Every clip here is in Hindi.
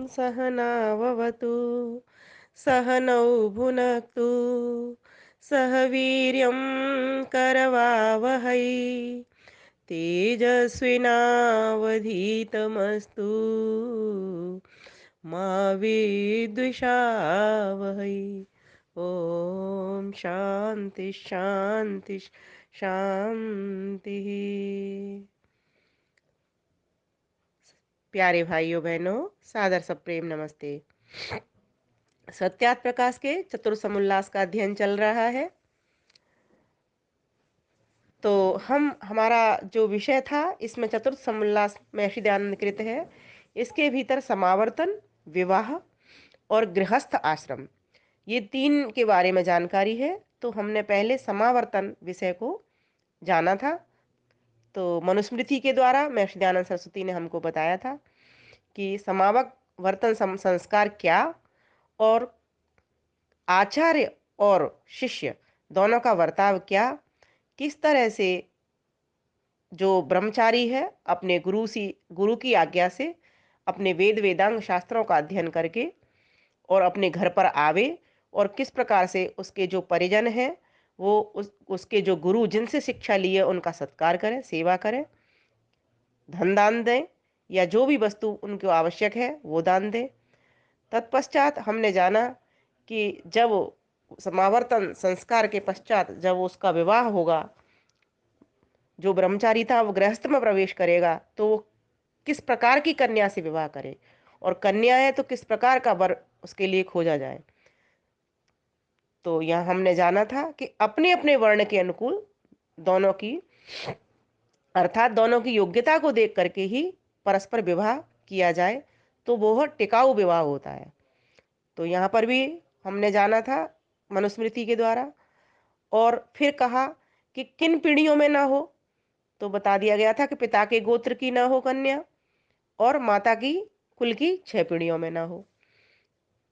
सहनाववतु सहनौ भुनक्तु सह वीर्यं करवावहै तेजस्विनावधीतमस्तु मा विद्विषावहै। ओम शांति शांति शांति। प्यारे भाइयों बहनों, सादर सप्रेम नमस्ते। सत्यात प्रकाश के चतुर्समुल्लास का अध्ययन चल रहा है। तो हमारा जो विषय था इसमें चतुर्थ समुल्लास महर्षि दयानंद कृत है। इसके भीतर समावर्तन, विवाह और गृहस्थ आश्रम, ये तीन के बारे में जानकारी है। तो हमने पहले समावर्तन विषय को जाना था। तो मनुस्मृति के द्वारा महर्षि दयानंद सरस्वती ने हमको बताया था कि समावर्तन संस्कार क्या, और आचार्य और शिष्य दोनों का वर्ताव क्या, किस तरह से जो ब्रह्मचारी है अपने गुरु की आज्ञा से अपने वेद वेदांग शास्त्रों का अध्ययन करके और अपने घर पर आवे, और किस प्रकार से उसके जो परिजन हैं वो उसके जो गुरु जिनसे शिक्षा ली है उनका सत्कार करें, सेवा करें, धन दान दें, या जो भी वस्तु उनको आवश्यक है वो दान दें। तत्पश्चात हमने जाना कि जब समावर्तन संस्कार के पश्चात जब उसका विवाह होगा, जो ब्रह्मचारी था वो गृहस्थ में प्रवेश करेगा, तो वो किस प्रकार की कन्या से विवाह करे, और कन्या है तो किस प्रकार का वर उसके लिए खोजा जाए। तो यहाँ हमने जाना था कि अपने अपने वर्ण के अनुकूल दोनों की, अर्थात दोनों की योग्यता को देख करके ही परस्पर विवाह किया जाए, तो वो टिकाऊ विवाह होता है। तो यहाँ पर भी हमने जाना था मनुस्मृति के द्वारा। और फिर कहा कि किन पीढ़ियों में ना हो, तो बता दिया गया था कि पिता के गोत्र की ना हो कन्या, और माता की कुल की 6 पीढ़ियों में ना हो।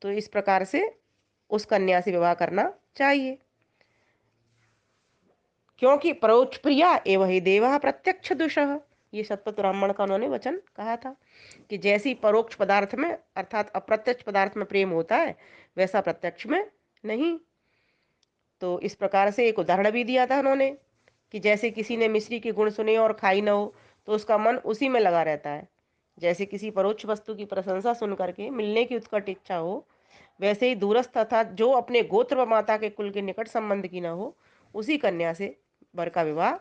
तो इस प्रकार से उस कन्या से विवाह करना चाहिए, क्योंकि परोक्ष प्रिया एवं ही देवा प्रत्यक्ष दुषः। ये शतपथ ब्राह्मण का उन्होंने वचन कहा था कि जैसी परोक्ष पदार्थ में अर्थात अप्रत्यक्ष पदार्थ में प्रेम होता है, वैसा प्रत्यक्ष में नहीं। तो इस प्रकार से एक उदाहरण भी दिया था उन्होंने कि जैसे किसी ने मिश्री के गुण सुने और खाई न हो, तो उसका मन उसी में लगा रहता है। जैसे किसी परोक्ष वस्तु की प्रशंसा सुन करके मिलने की उत्कट इच्छा हो, वैसे ही दूरस्थ अर्थात जो अपने गोत्र व माता के कुल के निकट संबंध की न हो, उसी कन्या से वर का विवाह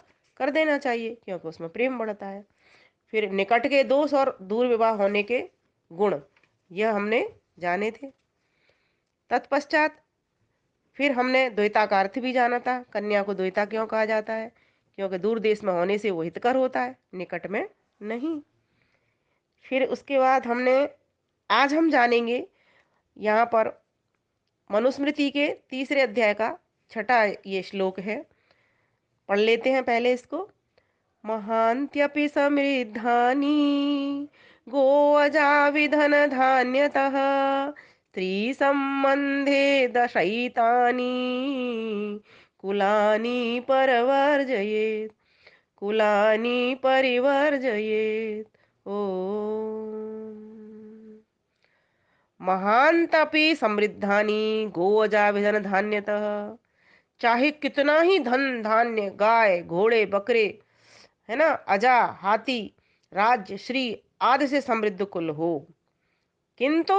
कर देना चाहिए, क्योंकि उसमें प्रेम बढ़ता है। फिर निकट के दोष और दूर विवाह होने के गुण, यह हमने जाने थे। तत्पश्चात फिर हमने द्वैता का अर्थ भी जाना था। कन्या को द्वैता क्यों कहा जाता है, क्योंकि दूर देश में होने से वो हितकर होता है, निकट में नहीं। फिर उसके बाद आज हम जानेंगे यहाँ पर मनुस्मृति के तीसरे अध्याय का छठा ये श्लोक है। पढ़ लेते हैं पहले इसको। महान्त्यपि समृद्धानि गोअजा विधन धान्यतः स्त्री संबंधे दशैतानि कुलानि परवर्जयेत् कुलानि परिवर्जयेत्। ओ महान्तपि समृद्धानि गोअजा विधन धान्यतः, चाहे कितना ही धन धान्य, गाय घोड़े बकरे, है ना, अजा हाथी, राज्य श्री आदि से समृद्ध कुल हो, किंतु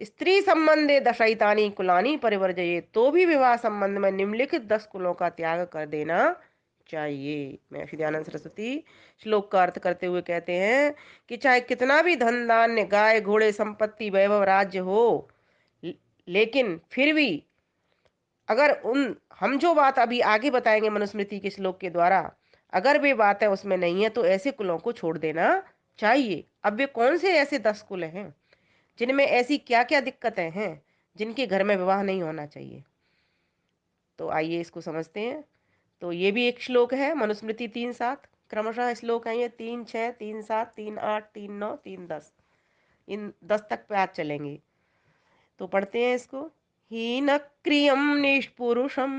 स्त्री संबंधे दशैतानी कुलानी परिवर्जये, तो भी विवाह संबंध में निम्नलिखित 10 कुलों का त्याग कर देना चाहिए। महर्षि दयानंद सरस्वती श्लोक का अर्थ करते हुए कहते हैं कि चाहे कितना भी धन धान्य, गाय घोड़े, संपत्ति, वैभव, राज्य हो, लेकिन फिर भी अगर हम जो बात अभी आगे बताएंगे मनुस्मृति के श्लोक के द्वारा, अगर वे बातें उसमें नहीं है, तो ऐसे कुलों को छोड़ देना चाहिए। अब वे कौन से ऐसे 10 कुल हैं जिनमें ऐसी क्या क्या दिक्कतें हैं जिनके घर में विवाह नहीं होना चाहिए? तो आइए इसको समझते हैं। तो ये भी एक श्लोक है, मनुस्मृति 3:7, क्रमशः श्लोक है ये 3:6, 3:7, 3:8, 3:9, 3:10, इन 10 तक पे आज चलेंगे। तो पढ़ते हैं इसको। हीन क्रियम निष्पुरुषम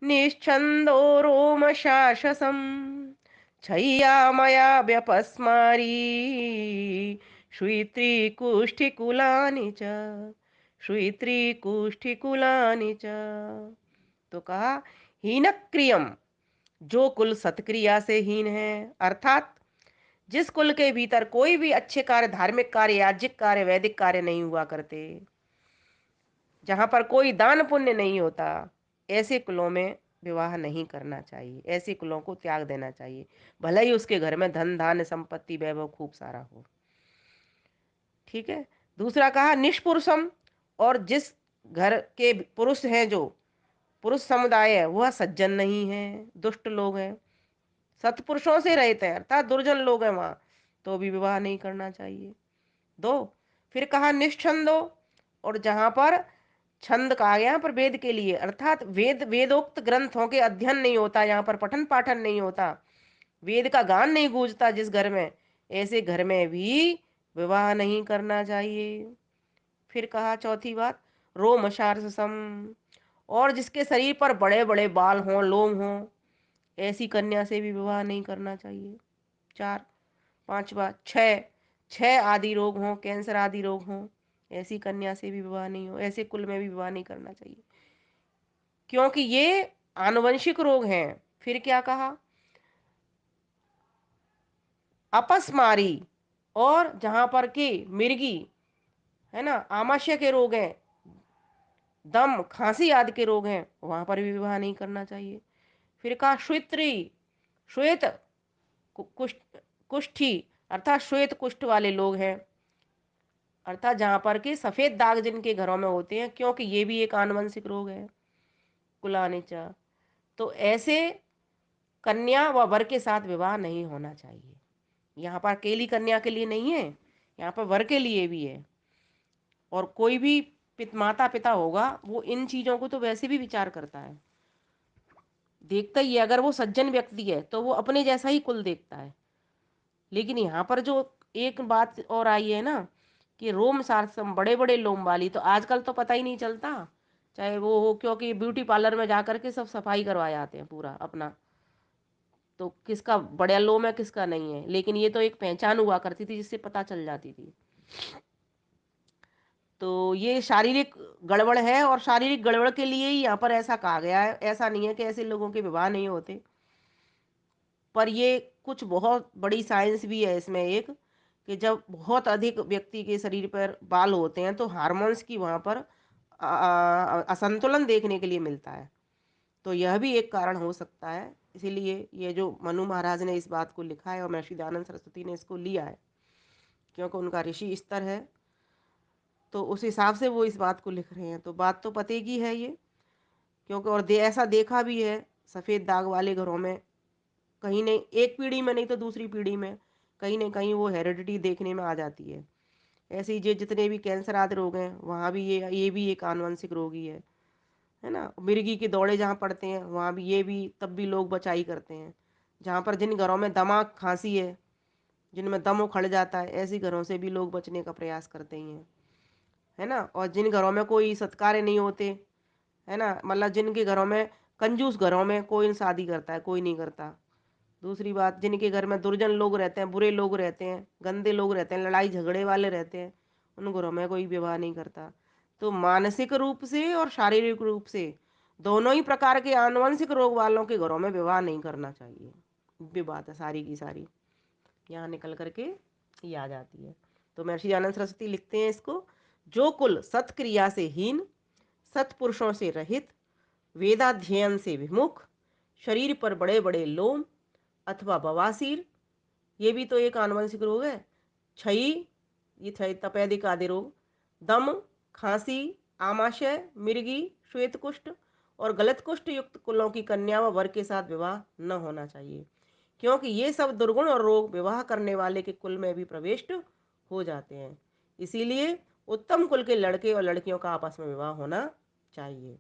निश्छंदो रोम शाससम छय्या मया व्यपस्मारी श्वेत्री कुष्ठिकुलानि च, श्वेत्री कुष्ठिकुलानि च। तो कहा हीन क्रियम, जो कुल सत्क्रिया से हीन है, अर्थात जिस कुल के भीतर कोई भी अच्छे कार्य, धार्मिक कार्य, याज्ञिक कार्य, वैदिक कार्य नहीं हुआ करते, जहां पर कोई दान पुण्य नहीं होता, ऐसे कुलों में विवाह नहीं करना चाहिए, ऐसे कुलों को त्याग देना चाहिए, भले ही उसके घर में धन धान्य संपत्ति वैभव खूब सारा हो। ठीक है। दूसरा कहा निष्पुरुषम, और जिस घर के पुरुष हैं, जो पुरुष समुदाय है, वह सज्जन नहीं है, दुष्ट लोग हैं, सत्पुरुषों से रहते हैं, अर्थात दुर्जन लोग हैं वहां, तो भी विवाह नहीं करना चाहिए। दो, फिर कहा निश्छंदो, और जहां पर छंद कहा गया यहाँ पर वेद के लिए, अर्थात वेदोक्त ग्रंथों के अध्ययन नहीं होता, यहाँ पर पठन पाठन नहीं होता, वेद का गान नहीं गूंजता जिस घर में, ऐसे घर में भी विवाह नहीं करना चाहिए। फिर कहा चौथी बात, रोमशार्सम, और जिसके शरीर पर बड़े बड़े बाल हों, लोम हों, ऐसी कन्या से भी विवाह नहीं करना चाहिए। चार, पांचवा, छह, छह आदि रोग हों, कैंसर आदि रोग हों, ऐसी कन्या से भी विवाह नहीं हो, ऐसे कुल में भी विवाह नहीं करना चाहिए, क्योंकि ये आनुवंशिक रोग हैं। फिर क्या कहा, अपस्मारी, और जहां पर के मिर्गी, है ना, आमाशय के रोग हैं, दम खांसी आदि के रोग हैं, वहां पर भी विवाह नहीं करना चाहिए। फिर कहा श्वेत्री, श्वेत कुष्ठ, कुष्ठी, अर्थात श्वेत कुष्ठ वाले लोग हैं, अर्थात जहां पर के सफेद दाग जिनके घरों में होते हैं, क्योंकि ये भी एक आनुवंशिक रोग है, कुलानिचा। तो ऐसे कन्या व वर के साथ विवाह नहीं होना चाहिए। यहाँ पर अकेली कन्या के लिए नहीं है, यहाँ पर वर के लिए भी है। और कोई भी माता पिता होगा, वो इन चीजों को तो वैसे भी विचार करता है, देखता ही है। अगर वो सज्जन व्यक्ति है तो वो अपने जैसा ही कुल देखता है। लेकिन यहाँ पर जो एक बात और आई है ना, कि रोम सारसम, बड़े बड़े लोम वाली, तो आजकल तो पता ही नहीं चलता, चाहे वो हो, क्योंकि ब्यूटी पार्लर में जा करके सब सफाई करवाए आते हैं पूरा अपना, तो किसका बड़ा लोम है किसका नहीं है। लेकिन ये तो एक पहचान हुआ करती थी जिससे पता चल जाती थी। तो ये शारीरिक गड़बड़ है, और शारीरिक गड़बड़ के लिए ही यहाँ पर ऐसा कहा गया है, ऐसा नहीं है कि ऐसे लोगों के विवाह नहीं होते। पर ये कुछ बहुत बड़ी साइंस भी है इसमें एक, कि जब बहुत अधिक व्यक्ति के शरीर पर बाल होते हैं तो हार्मोन्स की वहाँ पर असंतुलन देखने के लिए मिलता है। तो यह भी एक कारण हो सकता है। इसीलिए ये जो मनु महाराज ने इस बात को लिखा है और महर्षि दयानंद सरस्वती ने इसको लिया है, क्योंकि उनका ऋषि स्तर है, तो उस हिसाब से वो इस बात को लिख रहे हैं। तो बात तो पते की है ये, क्योंकि और ऐसा देखा भी है, सफ़ेद दाग वाले घरों में कहीं नहीं, एक पीढ़ी में नहीं तो दूसरी पीढ़ी में कहीं ना कहीं वो हेरिडिटी देखने में आ जाती है। ऐसे ही जो जितने भी कैंसर आदि रोग हैं, वहाँ भी ये भी एक आनुवंशिक रोग ही है ना। मिर्गी के दौड़े जहाँ पड़ते हैं वहाँ भी ये भी, तब भी लोग बचाई करते हैं। जहाँ पर जिन घरों में दमा खांसी है, जिनमें दम उखड़ जाता है, ऐसी घरों से भी लोग बचने का प्रयास करते ही हैं, है ना। और जिन घरों में कोई सत्कार्य नहीं होते, है ना, मतलब जिनके घरों में, कंजूस घरों में कोई शादी करता है, कोई नहीं करता। दूसरी बात, जिनके घर में दुर्जन लोग रहते हैं, बुरे लोग रहते हैं, गंदे लोग रहते हैं, लड़ाई झगड़े वाले रहते हैं, उन घरों में कोई विवाह नहीं करता। तो मानसिक रूप से और शारीरिक रूप से दोनों ही प्रकार के आनुवंशिक रोग वालों के घरों में विवाह नहीं करना चाहिए। ये बात है सारी की सारी, यहाँ निकल करके ये आ जाती है। तो महर्षि आनंद सरस्वती लिखते हैं इसको, जो कुल सत्क्रिया से हीन, सत्पुरुषों से रहित, वेदाध्ययन से विमुख, शरीर पर बड़े बड़े लोम अथवा बवासीर, ये भी तो एक आनुवंशिक रोग है, क्षयी, ये क्षय तपेदिक आदि रोग, दम, खांसी, आमाशय, मिर्गी, श्वेत कुष्ठ और गलत कुष्ठ युक्त कुलों की कन्या व वर के साथ विवाह न होना चाहिए, क्योंकि ये सब दुर्गुण और रोग विवाह करने वाले के कुल में भी प्रविष्ट हो जाते हैं। इसीलिए उत्तम कुल के लड़के और लड़कियों का आपस में विवाह होना चाहिए।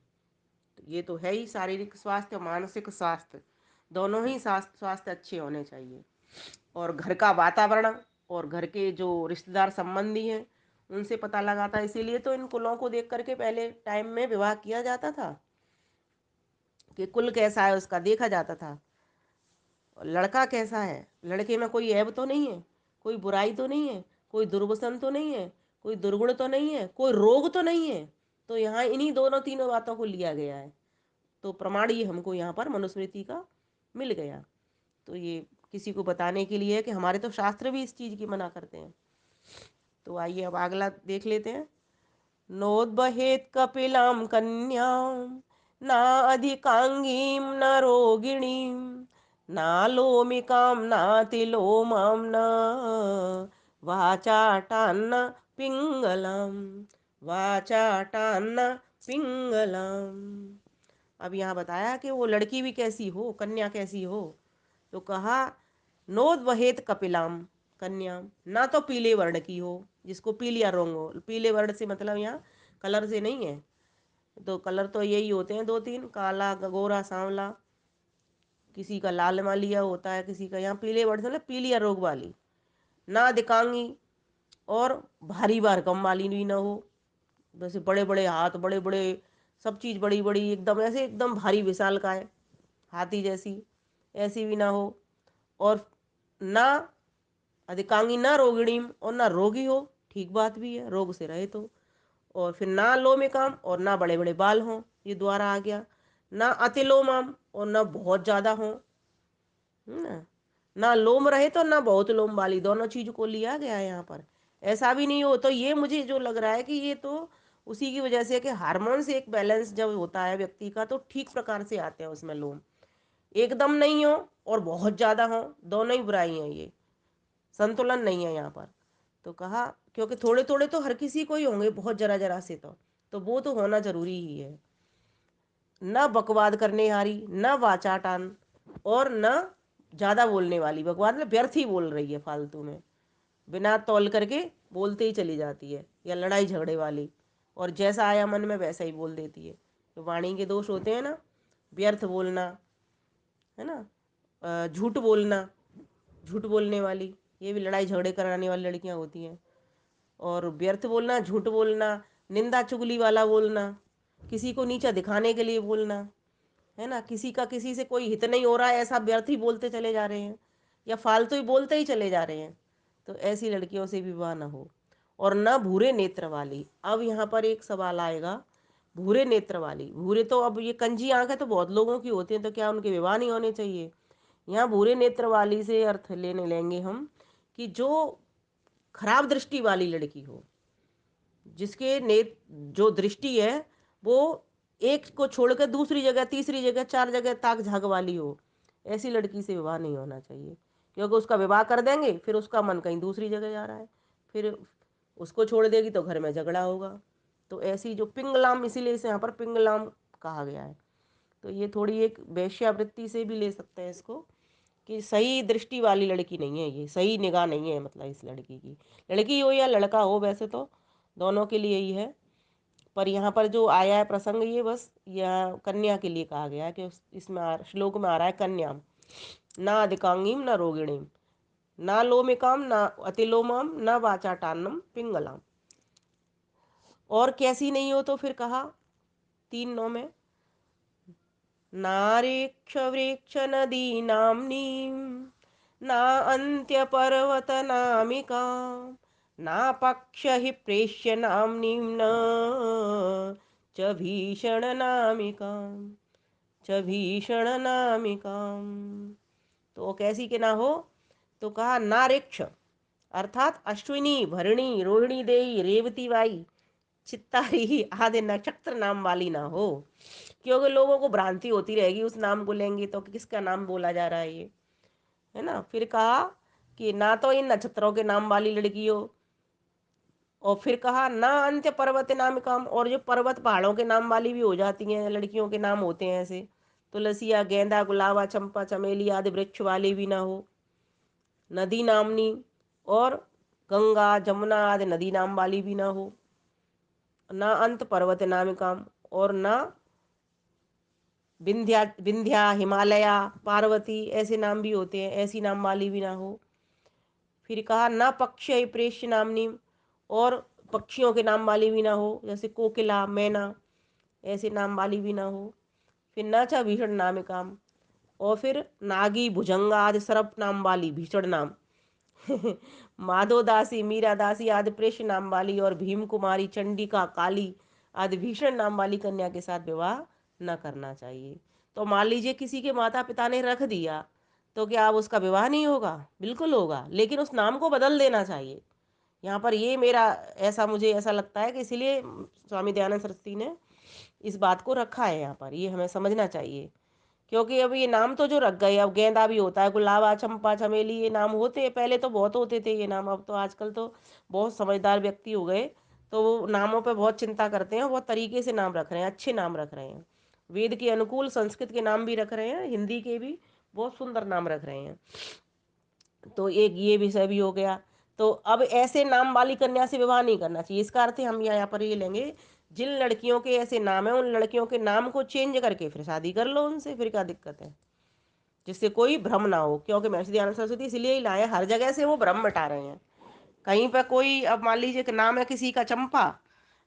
तो ये तो है ही, शारीरिक स्वास्थ्य मानसिक स्वास्थ्य दोनों ही स्वास्थ्य अच्छे होने चाहिए। और घर का वातावरण और घर के जो रिश्तेदार संबंधी हैं उनसे पता लगाता है। इसीलिए तो इन कुलों को देख करके पहले टाइम में विवाह किया जाता था, कि कुल कैसा है उसका देखा जाता था। लड़का कैसा है, लड़के में कोई ऐब तो नहीं है, कोई बुराई तो नहीं है, कोई दुर्व्यसन तो नहीं है, कोई दुर्गुण तो नहीं है, कोई रोग तो नहीं है। तो यहाँ इन्हीं दोनों तीनों बातों को लिया गया है। तो प्रमाण ये हमको यहाँ पर मनुस्मृति का मिल गया। तो ये किसी को बताने के लिए है कि हमारे तो शास्त्र भी इस चीज़ की मना करते हैं। तो आइए अब अगला देख लेते हैं। नोद्बहेत कपिलां कन्यां न अधिकांगीं न रोगिणीं न लोमिकां नातिलोमां न वाचाटान्न पिंगलम वाचाटान्न पिंगलम। अब यहाँ बताया कि वो लड़की भी कैसी हो, कन्या कैसी हो। तो कहा नोद वहेत कपिलाम, कन्या ना तो पीले वर्ण की हो, जिसको पीलिया रंग हो। पीले वर्ण से मतलब यहाँ कलर से नहीं है। तो कलर तो यही होते हैं दो तीन, काला गोरा सांवला, किसी का लाल मालिया होता है, किसी का यहाँ पीले वर्ण से मतलब पीलिया रोग वाली। ना दिखांगी, और भारी भरकम वाली भी ना हो, वैसे बड़े बड़े हाथ, बड़े बड़े सब चीज़ बड़ी बड़ी एकदम ऐसे एकदम भारी विशाल का है, हाथी जैसी, ऐसी भी ना हो। और ना अधिकांगी ना रोगिणी, और ना रोगी हो, ठीक बात भी है, रोग से रहे तो। और फिर ना लो में काम, और ना बड़े बड़े बाल हों, ये द्वारा आ गया। ना अतिलोमाम, और ना बहुत ज़्यादा हों, ना ना लोम रहे तो ना बहुत लोम वाली, दोनों चीज़ को लिया गया है यहाँ पर। ऐसा भी नहीं हो। तो ये मुझे जो लग रहा है कि ये तो उसी की वजह से कि हार्मोन से एक बैलेंस जब होता है व्यक्ति का, तो ठीक प्रकार से आते हैं उसमें लोम। एकदम नहीं हो और बहुत ज़्यादा हो, दोनों ही बुराई हैं, ये संतुलन नहीं है यहाँ पर। तो कहा क्योंकि थोड़े थोड़े तो हर किसी को ही होंगे, बहुत जरा जरा से तो वो तो होना जरूरी ही है। न बकवाद करने हारी, न वाचाटान, और न ज़्यादा बोलने वाली। बकवाद में व्यर्थ ही बोल रही है, फालतू में बिना तौल करके बोलते ही चली जाती है, या लड़ाई झगड़े वाली, और जैसा आया मन में वैसा ही बोल देती है। तो वाणी के दोष होते हैं ना, व्यर्थ बोलना, है ना, झूठ बोलना, झूठ बोलने वाली, ये भी लड़ाई झगड़े कराने वाली लड़कियां होती हैं। और व्यर्थ बोलना, झूठ बोलना, निंदा चुगली वाला बोलना, किसी को नीचा दिखाने के लिए बोलना, है ना, किसी का किसी से कोई हित नहीं हो रहा है ऐसा व्यर्थ ही बोलते चले जा रहे हैं, या फालतू ही बोलते ही चले जा रहे हैं। तो ऐसी लड़कियों से विवाह ना हो। और न भूरे नेत्र वाली। अब यहाँ पर एक सवाल आएगा, भूरे नेत्र वाली, भूरे तो अब ये कंजी आंख है तो बहुत लोगों की होती है, तो क्या उनके विवाह नहीं होने चाहिए? यहाँ भूरे नेत्र वाली से अर्थ लेने लेंगे हम कि जो खराब दृष्टि वाली लड़की हो, जिसके जो दृष्टि है वो एक को छोड़कर दूसरी जगह, तीसरी जगह, चार जगह ताक झाग वाली हो, ऐसी लड़की से विवाह नहीं होना चाहिए। क्योंकि उसका विवाह कर देंगे, फिर उसका मन कहीं दूसरी जगह जा रहा है, फिर उसको छोड़ देगी तो घर में झगड़ा होगा। तो ऐसी जो पिंगलाम, इसीलिए इसे यहाँ पर पिंगलाम कहा गया है। तो ये थोड़ी एक वेश्यावृत्ति से भी ले सकते हैं इसको, कि सही दृष्टि वाली लड़की नहीं है, ये सही निगाह नहीं है, मतलब इस लड़की की, लड़की हो या लड़का हो, वैसे तो दोनों के लिए ही है। पर यहाँ पर जो आया है प्रसंग, ये बस यह कन्या के लिए कहा गया है कि इसमें श्लोक में आ रहा है कन्या, ना अधिकांगीम न रोगिणीम, ना लोमिकाम ना अतिलोमाम न वाचाटान्नम पिंगलाम। और कैसी नहीं हो तो फिर कहा 3 9 में, नारेक्ष वृक्ष नदी नाम्नीं ना अन्त्य पर्वत नामिका ना पक्ष ही प्रेष्य नाम्नीं न च भीषण नामिका च भीषण नामिका। तो कैसी के ना हो। तो कहा नारेक्ष, अर्थात अश्विनी, भरणी, रोहिणी देई, रेवती बाई, चित्तारी आदि नक्षत्र नाम वाली ना हो। क्योंकि लोगों को भ्रांति होती रहेगी, उस नाम को लेंगे तो किसका नाम बोला जा रहा है ये, है ना। फिर कहा कि ना तो इन नक्षत्रों के नाम वाली लड़की हो, और फिर कहा ना अंत्य पर्वत नाम काम, और जो पर्वत पहाड़ों के नाम वाली भी हो जाती हैं, लड़कियों के नाम होते हैं ऐसे, तुलसिया, गेंदा, गुलाबा, चंपा, चमेली आदि वृक्ष वाली भी ना हो। नदी नामनी, और गंगा, जमुना आदि नदी नाम वाली भी ना हो। ना अंत पर्वत नाम काम, और ना विंध्या, विंध्या, हिमालया, पार्वती ऐसे नाम भी होते हैं, ऐसी नाम वाली भी ना हो। फिर कहा ना पक्ष प्रेष्य नामनी, और पक्षियों के नाम वाली भी ना हो, जैसे कोकिला, मैना, ऐसे नाम वाली भी ना हो। फिर ना चा भीषण नाम काम, और फिर नागी, भुजंगा आदि सर्प नाम वाली भीषण नाम माधो दासी, मीरा दासी आदि प्रेष्य नाम वाली और भीम कुमारी, चंडिका, काली आदि भीषण नाम वाली कन्या के साथ विवाह न करना चाहिए। तो मान लीजिए किसी के माता पिता ने रख दिया, तो क्या अब उसका विवाह नहीं होगा? बिल्कुल होगा, लेकिन उस नाम को बदल देना चाहिए। यहाँ पर ये मेरा ऐसा मुझे ऐसा लगता है कि इसीलिए स्वामी दयानंद सरस्वती ने इस बात को रखा है यहाँ पर, ये हमें समझना चाहिए। क्योंकि अब ये नाम तो जो रख गए, अब गेंदा भी होता है, गुलाबा, चंपा, चमेली, ये नाम होते हैं, पहले तो बहुत होते थे ये नाम। अब तो आजकल तो बहुत समझदार व्यक्ति हो गए, तो वो नामों पे बहुत चिंता करते हैं, बहुत तरीके से नाम रख रहे हैं, अच्छे नाम रख रहे हैं। वेद के अनुकूल संस्कृत के नाम भी रख रहे हैं, हिंदी के भी बहुत सुंदर नाम रख रहे हैं। तो एक ये विषय भी हो गया। तो अब ऐसे नाम वाली कन्या से विवाह नहीं करना चाहिए, इसका अर्थ हम यहाँ पर ये लेंगे, जिन लड़कियों के ऐसे नाम है उन लड़कियों के नाम को चेंज करके फिर शादी कर लो उनसे, फिर क्या दिक्कत है, जिससे कोई भ्रम ना हो। क्योंकि महर्षि दयानंद सरस्वती इसलिए ही लाए, हर जगह से वो भ्रम मिटा रहे हैं। कहीं पर कोई, अब मान लीजिए कि नाम है किसी का चंपा,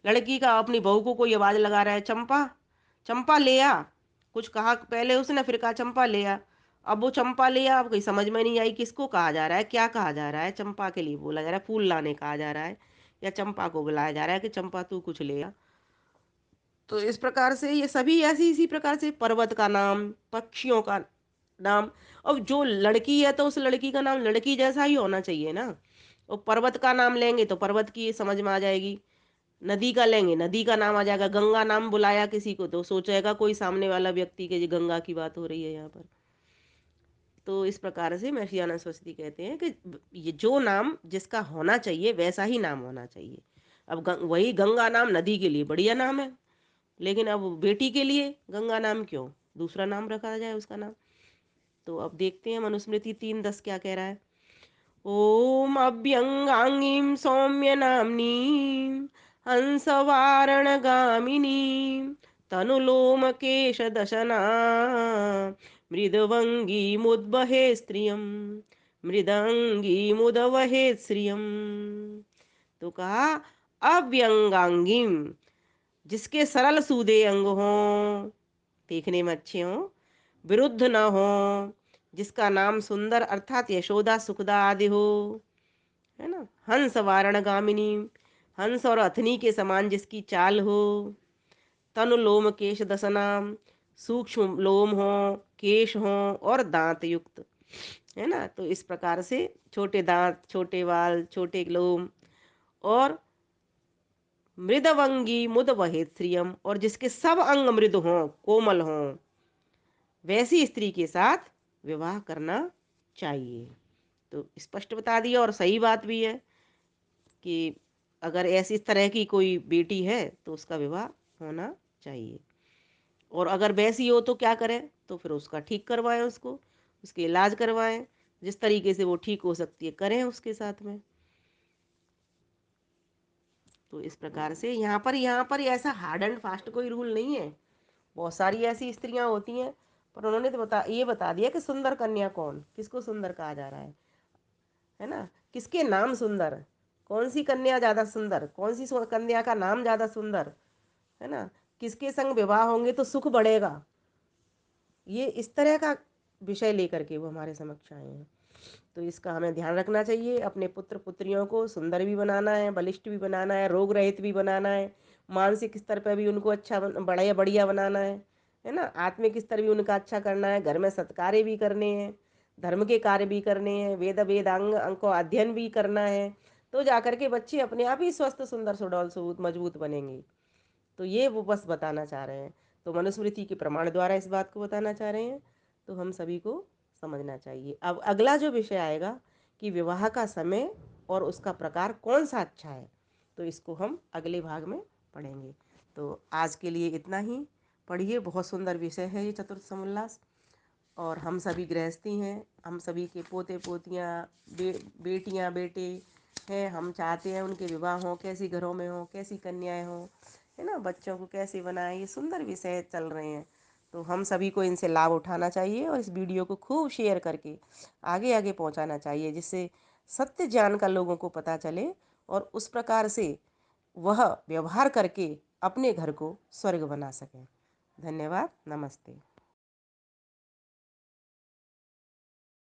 लड़की का, अपनी बहू को कोई आवाज लगा रहा है, चंपा, चंपा ले आ, कुछ कहा पहले उसने, फिर कहा चंपा ले आ। अब वो चंपा ले आ, अब कोई समझ में नहीं आई किसको कहा जा रहा है, क्या कहा जा रहा है। चंपा के लिए बोला जा रहा है, फूल लाने कहा जा रहा है, या चंपा को बुलाया जा रहा है कि चंपा तू कुछ ले आ। तो इस प्रकार से ये सभी ऐसी इसी प्रकार से पर्वत का नाम, पक्षियों का नाम। अब जो लड़की है तो उस लड़की का नाम लड़की जैसा ही होना चाहिए ना। और पर्वत का नाम लेंगे तो पर्वत की समझ में आ जाएगी, नदी का लेंगे नदी का नाम आ जाएगा। गंगा नाम बुलाया किसी को तो सोचेगा कोई सामने वाला व्यक्ति के, ये गंगा की बात हो रही है यहाँ पर। तो इस प्रकार से महर्षि दयानंद सरस्वती कहते हैं कि ये जो नाम जिसका होना चाहिए वैसा ही नाम होना चाहिए। अब वही गंगा नाम नदी के लिए बढ़िया नाम है, लेकिन अब बेटी के लिए गंगा नाम क्यों, दूसरा नाम रखा जाए उसका नाम। तो अब देखते हैं मनुस्मृति 3:10 क्या कह रहा है। ओम अभ्यंगांगीं सौम्य नामनीं हंसवारणगामिनीं तनुलोमकेशदशना मृदवंगीमुद्वहे स्त्रियं मृदंगीमुदवहे श्रियं। तो कहा अव्यंगांगीं, जिसके सरल सूदे अंग हों, देखने में अच्छे हों, विरुद्ध न हो, जिसका नाम सुंदर अर्थात यशोदा, सुखदा आदि हो, है ना। हंस वारण गामिनी, हंस और अथनी के समान जिसकी चाल हो। तनु लोम केश दसनाम, सूक्ष्म लोम हो, केश हो और दांत युक्त, है ना। तो इस प्रकार से छोटे दांत, छोटे बाल, छोटे लोम और मृदवंगी मुद वहित श्रियम, और जिसके सब अंग मृद हों, कोमल हों, वैसी स्त्री के साथ विवाह करना चाहिए। तो स्पष्ट बता दिया, और सही बात भी है कि अगर ऐसी इस तरह की कोई बेटी है तो उसका विवाह होना चाहिए। और अगर वैसी हो तो क्या करें, तो फिर उसका ठीक करवाएं, उसको उसके इलाज करवाएं, जिस तरीके से वो ठीक हो सकती है करें उसके साथ में। तो इस प्रकार से यहाँ पर ऐसा हार्ड एंड फास्ट कोई रूल नहीं है। बहुत सारी ऐसी स्त्रियां होती हैं, पर उन्होंने तो बता दिया कि सुंदर कन्या कौन, किसको सुंदर कहा जा रहा है ना। किसके नाम सुंदर, कौन सी कन्या ज्यादा सुंदर, कौन सी कन्या का नाम ज्यादा सुंदर, है ना। किसके संग विवाह होंगे तो सुख बढ़ेगा, ये इस तरह का विषय लेकर के वो हमारे समक्ष आए हैं। तो इसका हमें ध्यान रखना चाहिए। अपने पुत्र पुत्रियों को सुंदर भी बनाना है, बलिष्ठ भी बनाना है, रोग रहित भी बनाना है, मानसिक स्तर पर भी उनको अच्छा बढ़िया बढ़िया बनाना है ना। आत्मिक स्तर भी उनका अच्छा करना है, घर में सत्कार्य भी करने हैं, धर्म के कार्य भी करने हैं, वेद वेदांग को अध्ययन भी करना है। तो जाकर के बच्चे अपने आप ही स्वस्थ, सुंदर, सुडौल, सबूत, मजबूत बनेंगे। तो ये वो बस बताना चाह रहे हैं। तो मनुस्मृति के प्रमाण द्वारा इस बात को बताना चाह रहे हैं। तो हम सभी को समझना चाहिए। अब अगला जो विषय आएगा कि विवाह का समय और उसका प्रकार कौन सा अच्छा है, तो इसको हम अगले भाग में पढ़ेंगे। तो आज के लिए इतना ही। पढ़िए, बहुत सुंदर विषय है ये चतुर्थ समुल्लास। और हम सभी गृहस्थी हैं, हम सभी के पोते पोतियाँ, बेटियाँ बेटे हैं। हम चाहते हैं उनके विवाह हों, कैसी घरों में हों, कैसी कन्याएं हों, है ना। बच्चों को कैसे बनाएं, ये सुंदर विषय चल रहे हैं। तो हम सभी को इनसे लाभ उठाना चाहिए और इस वीडियो को खूब शेयर करके आगे आगे पहुंचाना चाहिए, जिससे सत्य ज्ञान का लोगों को पता चले और उस प्रकार से वह व्यवहार करके अपने घर को स्वर्ग बना सकें। धन्यवाद। नमस्ते।